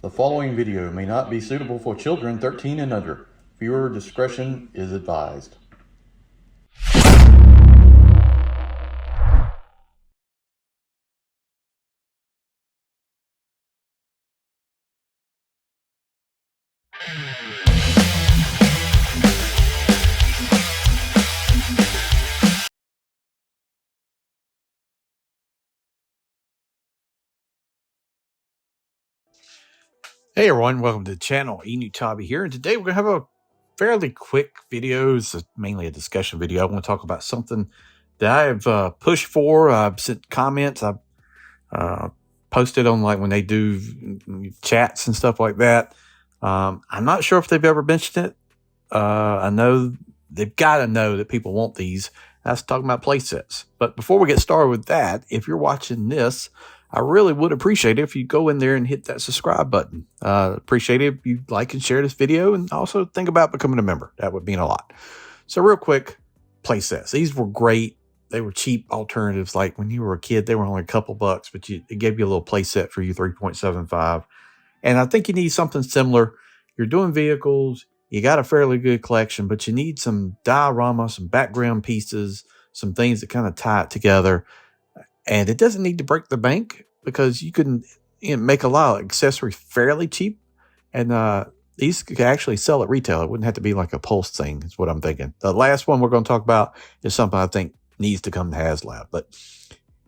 The following video may not be suitable for children 13 and under. Viewer discretion is advised. Hey everyone, welcome to the channel. Enewtabie here, and today we're going to have a fairly quick video. It's mainly a discussion video. I want to talk about something that I've pushed for. I've sent comments. I've posted on like when they do chats and stuff like that. I'm not sure if they've ever mentioned it. I know they've got to know that people want these. That's talking about play sets. But before we get started with that, if you're watching this, I really would appreciate it if you go in there and hit that subscribe button. Appreciate it if you like and share this video, and also think about becoming a member. That would mean a lot. So real quick, play sets. These were great. They were cheap alternatives. Like when you were a kid, they were only a couple bucks, but it gave you a little play set for you, 3.75. And I think you need something similar. You're doing vehicles. You got a fairly good collection, but you need some diorama, some background pieces, some things that kind of tie it together. And it doesn't need to break the bank because you can make a lot of accessories fairly cheap. And these could actually sell at retail. It wouldn't have to be like a Pulse thing is what I'm thinking. The last one we're going to talk about is something I think needs to come to HasLab. But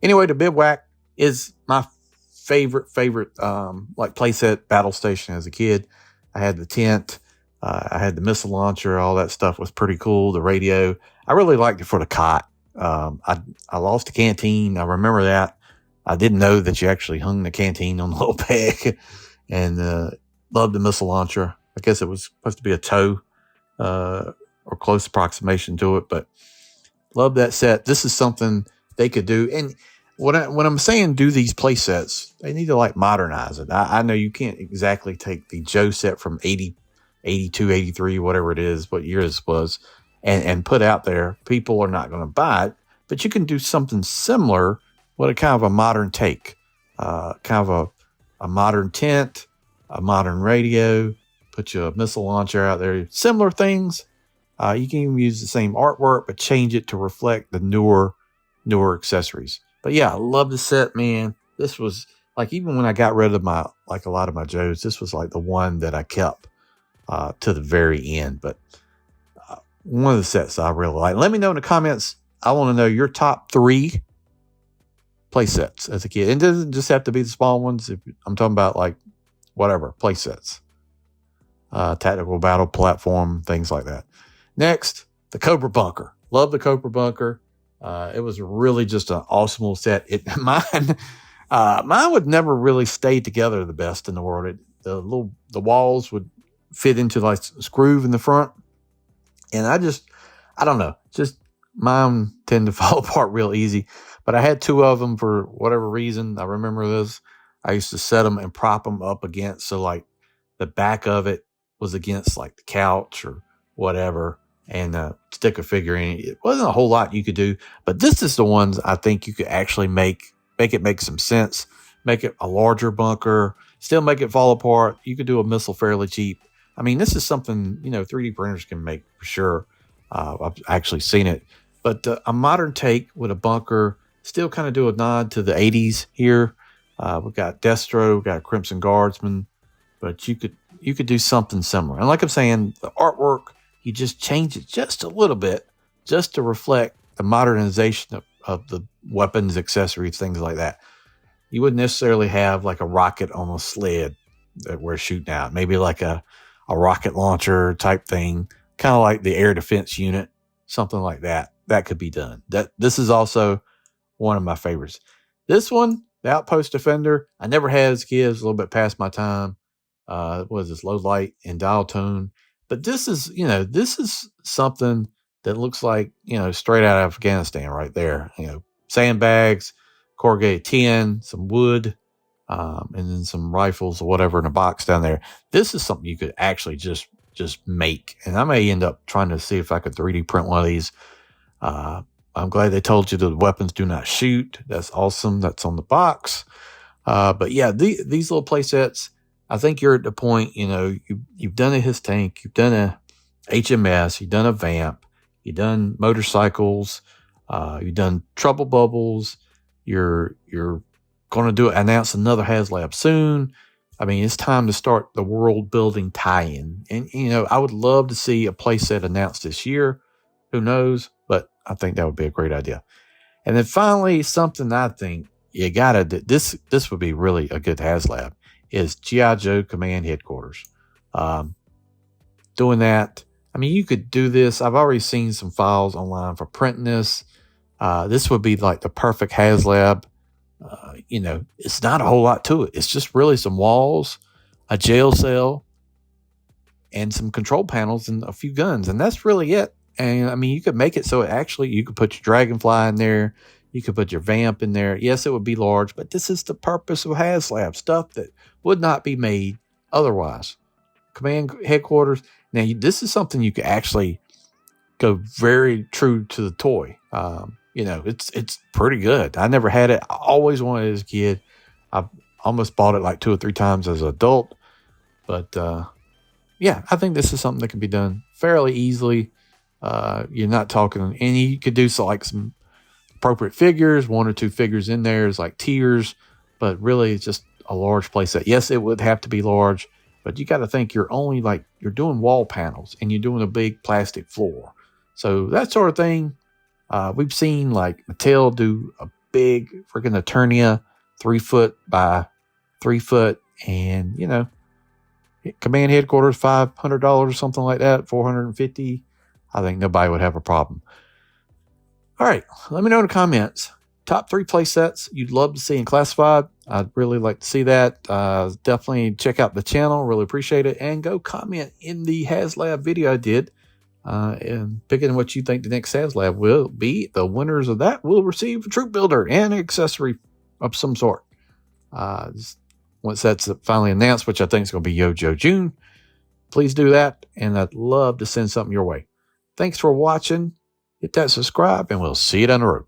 anyway, the Bivouac is my favorite like playset battle station as a kid. I had the tent. I had the missile launcher. All that stuff was pretty cool. The radio. I really liked it for the cot. I lost the canteen. I remember that. I didn't know that you actually hung the canteen on the little peg, and loved the missile launcher. I guess it was supposed to be a tow or close approximation to it, but love that set. This is something they could do. And when I'm saying do these play sets, they need to like modernize it. I know you can't exactly take the Joe set from 80, 82, 83, whatever it is, what year this was, and put out there. People are not going to buy it, but you can do something similar with a kind of a modern take, kind of a modern tent, a modern radio, put you a missile launcher out there, similar things. You can even use the same artwork, but change it to reflect the newer accessories. But yeah, I love the set, man. This was like, even when I got rid of a lot of my Joes, this was like the one that I kept to the very end. But one of the sets I really like. Let me know in the comments. I want to know your top 3 play sets as a kid. It doesn't just have to be the small ones. I'm talking about like whatever play sets, tactical battle platform, things like that. Next, the Cobra bunker. Love the Cobra bunker. It was really just an awesome little set. Mine would never really stay together the best in the world. The walls would fit into like a groove in the front. And I don't know, just mine tend to fall apart real easy. But I had 2 of them for whatever reason. I remember this. I used to set them and prop them up against, so like the back of it was against like the couch or whatever, and stick a figure in it. It wasn't a whole lot you could do, but this is the ones I think you could actually make it make some sense. Make it a larger bunker, still make it fall apart. You could do a missile fairly cheap. I mean, this is something, 3D printers can make for sure. I've actually seen it. But a modern take with a bunker, still kind of do a nod to the 80s here. We've got Destro, we've got Crimson Guardsman, but you could do something similar. And like I'm saying, the artwork, you just change it just a little bit, just to reflect the modernization of the weapons, accessories, things like that. You wouldn't necessarily have like a rocket on a sled that we're shooting out. Maybe like a rocket launcher type thing, kind of like the air defense unit, something like that. That could be done. This is also one of my favorites. This one, the Outpost Defender, I never had as a kid. It was a little bit past my time. Was this low light and dial tone? But this is something that looks like, straight out of Afghanistan right there. Sandbags, corrugated tin, some wood, and then some rifles or whatever in a box down there. This is something you could actually just make. And I may end up trying to see if I could 3D print one of these. I'm glad they told you the weapons do not shoot. That's awesome. That's on the box. But yeah, these little play sets, I think you're at the point, you've done a his tank, you've done a HMS, you've done a vamp, you've done motorcycles, you've done trouble bubbles. You're going to announce another HasLab soon. I mean, it's time to start the world building tie-in. And, I would love to see a playset announced this year. Who knows? But I think that would be a great idea. And then finally, something I think you gotta do, this would be really a good HasLab, is G.I. Joe Command Headquarters. Doing that, I mean, you could do this. I've already seen some files online for printing this. This would be like the perfect HasLab. It's not a whole lot to it. It's just really some walls, a jail cell, and some control panels and a few guns. And that's really it. And I mean, you could make it so you could put your Dragonfly in there. You could put your Vamp in there. Yes, it would be large, but this is the purpose of HasLab, stuff that would not be made otherwise. Command headquarters. Now, this is something you could actually go very true to the toy. It's pretty good. I never had it. I always wanted it as a kid. I've almost bought it like 2 or 3 times as an adult. But, I think this is something that can be done fairly easily. You're not talking, and you could do some appropriate figures, 1 or 2 figures in there is like tiers, but really it's just a large playset. Yes, it would have to be large, but you got to think you're doing wall panels and you're doing a big plastic floor. So that sort of thing. We've seen like Mattel do a big freaking Eternia 3 foot by 3 foot, and command headquarters $500 or something like that, $450. I think nobody would have a problem. All right, let me know in the comments. Top 3 play sets you'd love to see in classified. I'd really like to see that. Definitely check out the channel. Really appreciate it. And go comment in the HasLab video I did. And picking what you think the next HasLab will be. The winners of that will receive a troop builder and an accessory of some sort. Once that's finally announced, which I think is going to be Yo-Joe June, please do that. And I'd love to send something your way. Thanks for watching. Hit that subscribe, and we'll see you down the road.